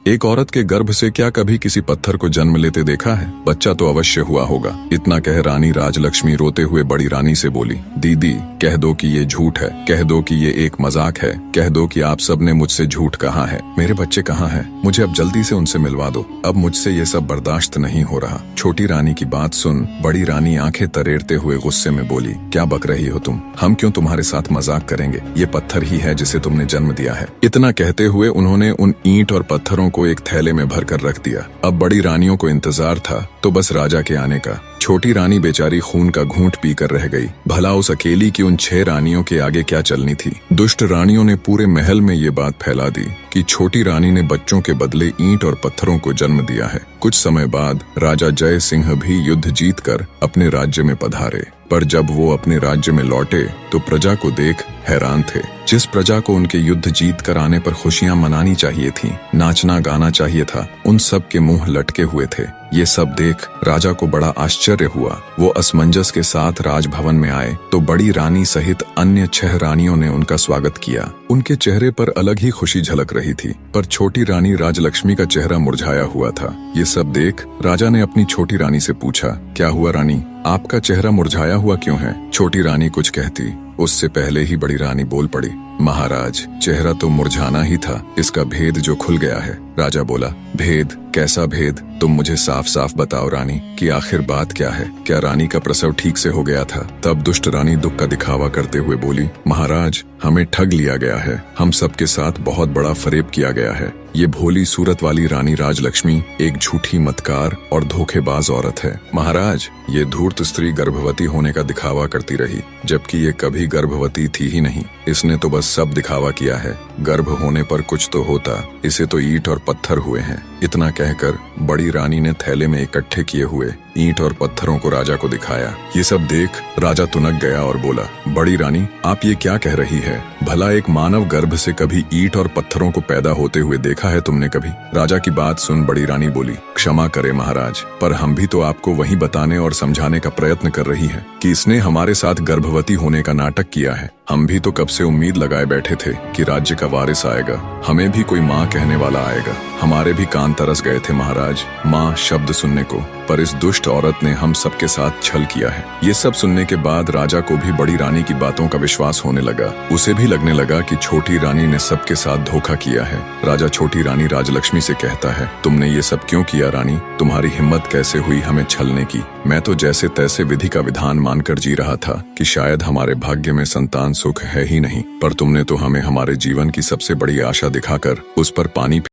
एक औरत के गर्भ से क्या कभी किसी पत्थर को जन्म लेते देखा है? बच्चा तो अवश्य हुआ होगा। इतना कह रानी राजलक्ष्मी रोते हुए बड़ी रानी से बोली, दीदी कह दो कि ये झूठ है, कह दो कि ये एक मजाक है, कह दो कि आप सबने मुझसे झूठ कहा है। मेरे बच्चे कहाँ हैं? मुझे अब जल्दी से उनसे मिलवा दो। अब मुझसे ये सब बर्दाश्त नहीं हो रहा। छोटी रानी की बात सुन बड़ी रानी आंखें तरेरते हुए गुस्से में बोली, क्या बक रही हो तुम? हम क्यों तुम्हारे साथ मजाक करेंगे? ये पत्थर ही है जिसे तुमने जन्म दिया है। इतना कहते हुए उन्होंने उन ईंट और पत्थरों को एक थैले में भर कर रख दिया। अब बड़ी रानियों को इंतजार था तो बस राजा के आने का। छोटी रानी बेचारी खून का घूंट पीकर रह गई। भला उस अकेली की उन 6 रानियों के आगे क्या चलनी थी? दुष्ट रानियों ने पूरे महल में ये बात फैला दी कि छोटी रानी ने बच्चों के बदले ईंट और पत्थरों को जन्म दिया है। कुछ समय बाद राजा जय सिंह भी युद्ध जीतकर अपने राज्य में पधारे, पर जब वो अपने राज्य में लौटे तो प्रजा को देख हैरान थे। जिस प्रजा को उनके युद्ध जीत कर आने पर खुशियां मनानी चाहिए थीं, नाचना गाना चाहिए था, उन सब के मुंह लटके हुए थे। ये सब देख राजा को बड़ा आश्चर्य हुआ। वो असमंजस के साथ राजभवन में आए तो बड़ी रानी सहित अन्य 6 रानियों ने उनका स्वागत किया। उनके चेहरे पर अलग ही खुशी झलक रही थी, पर छोटी रानी राजलक्ष्मी का चेहरा मुरझाया हुआ था। ये सब देख राजा ने अपनी छोटी रानी से पूछा, क्या हुआ रानी, आपका चेहरा मुरझाया हुआ क्यों है? छोटी रानी कुछ कहती, उससे पहले ही बड़ी रानी बोल पड़ी, महाराज चेहरा तो मुरझाना ही था, इसका भेद जो खुल गया है। राजा बोला, भेद? कैसा भेद? तुम मुझे साफ साफ बताओ रानी कि आखिर बात क्या है? क्या रानी का प्रसव ठीक से हो गया था? तब दुष्ट रानी दुख का दिखावा करते हुए बोली, महाराज हमें ठग लिया गया है, हम सबके साथ बहुत बड़ा फरेब किया गया है। ये भोली सूरत वाली रानी राजलक्ष्मी एक झूठी मतकार और धोखेबाज औरत है। महाराज ये धूर्त स्त्री गर्भवती होने का दिखावा करती रही, जबकि ये कभी गर्भवती थी ही नहीं। इसने तो बस सब दिखावा किया है। गर्भ होने पर कुछ तो होता, इसे तो ईंट और पत्थर हुए हैं। इतना कहकर बड़ी रानी ने थैले में इकट्ठे किए हुए ईंट और पत्थरों को राजा को दिखाया। ये सब देख राजा तुनक गया और बोला, बड़ी रानी आप ये क्या कह रही है? भला एक मानव गर्भ से कभी ईंट और पत्थरों को पैदा होते हुए देखा है तुमने कभी? राजा की बात सुन बड़ी रानी बोली, क्षमा करे महाराज, पर हम भी तो आपको वही बताने और समझाने का प्रयत्न कर रही है कि इसने हमारे साथ गर्भवती होने का नाटक किया है। हम भी तो कब से उम्मीद लगाए बैठे थे कि राज्य का वारिस आएगा, हमें भी कोई माँ कहने वाला आएगा। हमारे भी कान तरस गए थे महाराज माँ शब्द सुनने को, पर इस दुष्ट औरत ने हम सबके साथ छल किया है। ये सब सुनने के बाद राजा को भी बड़ी रानी की बातों का विश्वास होने लगा। उसे भी लगने लगा कि छोटी रानी ने सबके साथ धोखा किया है। राजा छोटी रानी राजलक्ष्मी से कहता है, तुमने ये सब क्यों किया रानी? तुम्हारी हिम्मत कैसे हुई हमें छलने की? मैं तो जैसे तैसे विधि का विधान मानकर जी रहा था कि शायद हमारे भाग्य में संतान सुख है ही नहीं, पर तुमने तो हमें हमारे जीवन की सबसे बड़ी आशा दिखाकर उस पर पानी